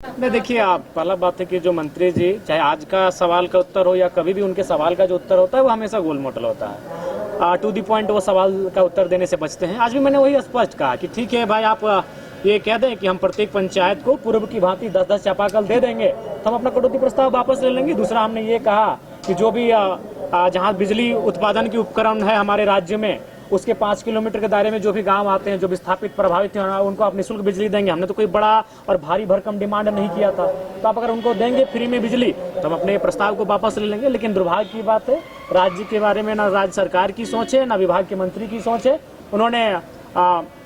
नहीं, देखिए आप, पहला बात है कि जो मंत्री जी चाहे आज का सवाल का उत्तर हो या कभी भी उनके सवाल का जो उत्तर होता है वो हमेशा गोल मोटल होता है। टू दी पॉइंट वो सवाल का उत्तर देने से बचते हैं। आज भी मैंने वही स्पष्ट कहा कि ठीक है भाई, आप ये कह दें कि हम प्रत्येक पंचायत को पूर्व की भांति 10-10 चापाकल दे देंगे तो हम अपना कटौती प्रस्ताव वापस ले लेंगे। दूसरा, हमने ये कहा कि जो भी जहाँ बिजली उत्पादन के उपकरण है हमारे राज्य में, उसके 5 किलोमीटर के दायरे में जो भी गांव आते हैं, जो विस्थापित प्रभावित हैं, उनको आप निःशुल्क बिजली देंगे। हमने तो कोई बड़ा और भारी भरकम डिमांड नहीं किया था। तो आप अगर उनको देंगे फ्री में बिजली तो हम अपने प्रस्ताव को वापस ले लेंगे। लेकिन दुर्भाग्य की बात है, राज्य के बारे में ना राज्य सरकार की सोच है, ना विभाग के मंत्री की सोच है। उन्होंने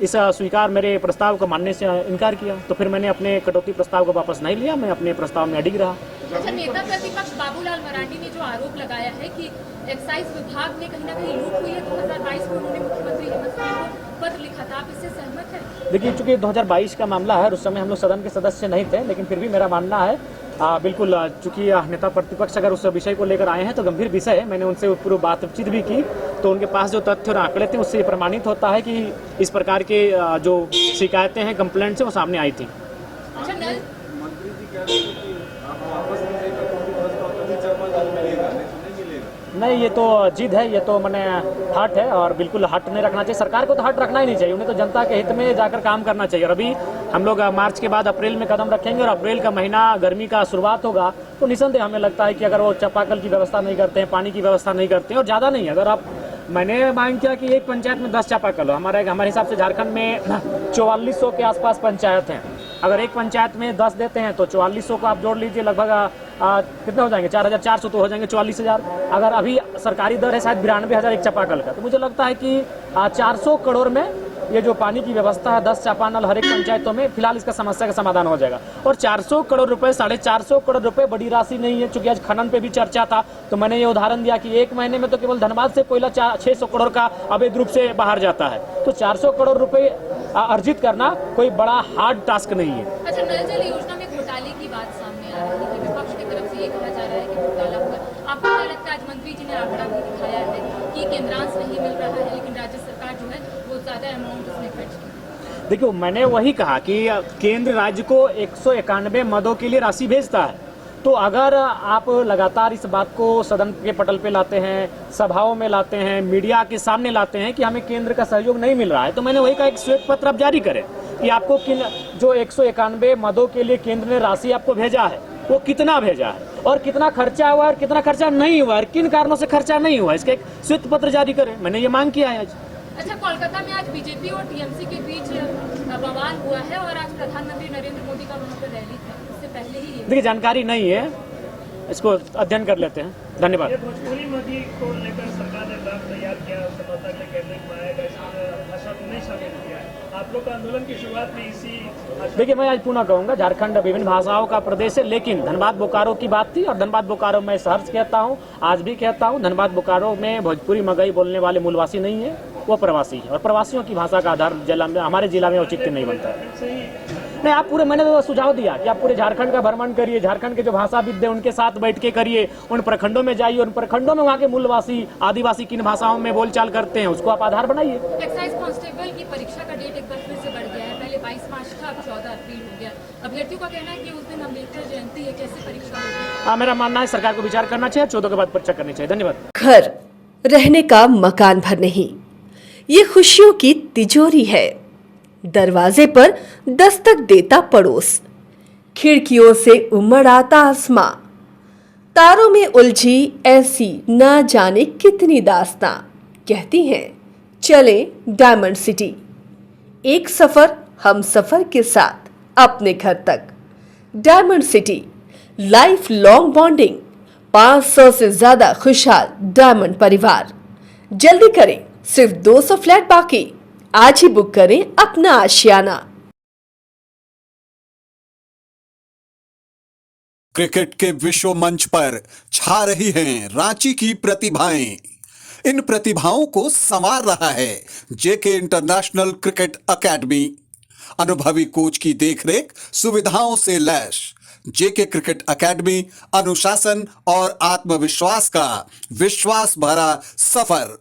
इस स्वीकार मेरे प्रस्ताव को मानने से इनकार किया। तो फिर मैंने अपने कटौती प्रस्ताव को वापस नहीं लिया, मैं अपने प्रस्ताव में अडिग रहा। अच्छा, नेता प्रतिपक्ष बाबूलाल मरांडी ने जो आरोप लगाया है कि एक्साइज विभाग में कहीं ना कहीं लूट हुई है, 2022 में उन्होंने मुख्यमंत्री हेमंत सोरेन को पत्र लिखा था, आप इससे सहमत हैं? देखिए, चूंकि 2022 का मामला है, उस समय हम लोग सदन के सदस्य नहीं थे, लेकिन फिर भी मेरा मानना है बिल्कुल, चूंकि नेता प्रतिपक्ष अगर उस विषय को लेकर आए हैं तो गंभीर विषय है। मैंने उनसे पूरी बातचीत भी की, तो उनके पास जो तथ्य और आंकड़े थे उससे प्रमाणित होता है कि इस प्रकार के जो शिकायतें हैं, कंप्लेंट्स हैं, वो सामने आई थी। अच्छा, नल नहीं, ये तो जिद है, ये तो मैंने हट है, और बिल्कुल हट नहीं रखना चाहिए। सरकार को तो हट रखना ही नहीं चाहिए, उन्हें तो जनता के हित में जाकर काम करना चाहिए। और अभी हम लोग मार्च के बाद अप्रैल में कदम रखेंगे, और अप्रैल का महीना गर्मी का शुरुआत होगा, तो निसंदेह हमें लगता है कि अगर वो चापाकल की व्यवस्था नहीं करते हैं, पानी की व्यवस्था नहीं करते हैं, और ज़्यादा नहीं, अगर आप, मैंने मांग किया कि एक पंचायत में 10 चापाकल हो। हमारे हिसाब से झारखंड में 4400 के आसपास पंचायत हैं। अगर एक पंचायत में 10 देते हैं तो 4400 को आप जोड़ लीजिए, लगभग कितने हो जाएंगे, 4400 तो हो जाएंगे 44,000। अगर अभी सरकारी दर है शायद 92,000 एक चापाकल का, तो मुझे लगता है कि 400 करोड़ में ये जो पानी की व्यवस्था है, 10 चापानल हर एक पंचायतों में, फिलहाल इसका समस्या का समाधान हो जाएगा। और 400 करोड़ रुपए, 450 करोड़ रुपए बड़ी राशि नहीं है। चूंकि आज खनन पे भी चर्चा था, तो मैंने ये उदाहरण दिया कि एक महीने में तो केवल धनबाद से कोयला 600 करोड़ का अवैध रूप से बाहर जाता है। तो 400 करोड़ रुपए अर्जित करना कोई बड़ा हार्ड टास्क नहीं है। अच्छा, नल जल योजना में घोटाले की बात सामने आ रही है, विपक्ष की तरफ से ये कहा जा रहा है कि घोटाला हुआ। आपको क्या लगता है, आज मंत्री जी ने आंकड़ा भी दिखाया है कि केंद्रांश नहीं मिल रहा है, लेकिन राज्य सरकार जो है वो ज्यादा अमाउंट उसमें खर्च की? देखिए, मैंने वही कहा कि केंद्र राज्य को 191 मदों के लिए राशि भेजता है। तो अगर आप लगातार इस बात को सदन के पटल पे लाते हैं, सभाओं में लाते हैं, मीडिया के सामने लाते हैं कि हमें केंद्र का सहयोग नहीं मिल रहा है, तो मैंने वही कहा, एक श्वेत पत्र आप जारी करें कि आपको किन जो 191 मदों के लिए केंद्र ने राशि आपको भेजा है, वो कितना भेजा है, और कितना खर्चा हुआ और कितना खर्चा नहीं हुआ, और किन कारणों से खर्चा नहीं हुआ, इसका एक श्वेत पत्र जारी करें। मैंने ये मांग किया है आज। अच्छा, कोलकाता में आज बीजेपी और टीएमसी के बीच बवाल हुआ है, और आज प्रधानमंत्री नरेंद्र मोदी का वहां पर रैली था, इससे पहले ही ये। देखिए, जानकारी नहीं है, इसको अध्ययन कर लेते हैं। धन्यवाद। भोजपुरी नदी को लेकर सरकार ने ड्राफ्ट तैयार किया, समझौता के कैबिनेट में आएगा, इसमें भाषा को नहीं शामिल किया है। आप लोग का आंदोलन की शुरुआत में इसी देखिए, मैं आज पुनः कहूंगा, झारखंड विभिन्न भाषाओं का प्रदेश है, लेकिन धनबाद बोकारो की बात थी, और धनबाद बोकारो में सहर्ष कहता हूँ, आज भी कहता हूँ, धनबाद बोकारो में भोजपुरी मगही बोलने वाले मूलवासी नहीं है, वो प्रवासी है, और प्रवासियों की भाषा का आधार जिला में, हमारे जिला में औचित्य नहीं बनता है। नहीं, आप पूरे, मैंने तो सुझाव दिया कि आप पूरे झारखंड का भ्रमण करिए, झारखंड के जो भाषाविद हैं उनके साथ बैठ के करिए, उन प्रखंडों में जाइए, उन प्रखंडों में वहाँ के मूलवासी आदिवासी किन भाषाओं में बोलचाल करते हैं, उसको आप आधार बनाइए। एक्साइज कांस्टेबल की परीक्षा का डेट एक बार फिर से बढ़ गया है, पहले 22 मार्च था, अब 14 अप्रैल हो गया। अभ्यर्थियों का कहना है कि उस दिन अम्बेडकर जयंती है, कैसे परीक्षा होगी? मेरा मानना है सरकार को विचार करना चाहिए, 14 के बाद परीक्षा करनी चाहिए। धन्यवाद। घर रहने का मकान भर नहीं, ये खुशियों की तिजोरी है। दरवाजे पर दस्तक देता पड़ोस, खिड़कियों से उमड़ आता आसमां, तारों में उलझी ऐसी ना जाने कितनी दास्तां। कहती हैं चले डायमंड सिटी, एक सफर हम सफर के साथ अपने घर तक। Diamond city, life long bonding, 500 से ज्यादा खुशहाल डायमंड परिवार। जल्दी करें, सिर्फ 200 फ्लैट बाकी, आज ही बुक करें अपना आशियाना। क्रिकेट के विश्व मंच पर छा रही हैं रांची की प्रतिभाएं। इन प्रतिभाओं को संवार रहा है जेके इंटरनेशनल क्रिकेट एकेडमी। अनुभवी कोच की देखरेख, सुविधाओं से लैस जेके क्रिकेट एकेडमी अनुशासन और आत्मविश्वास का विश्वास भरा सफर।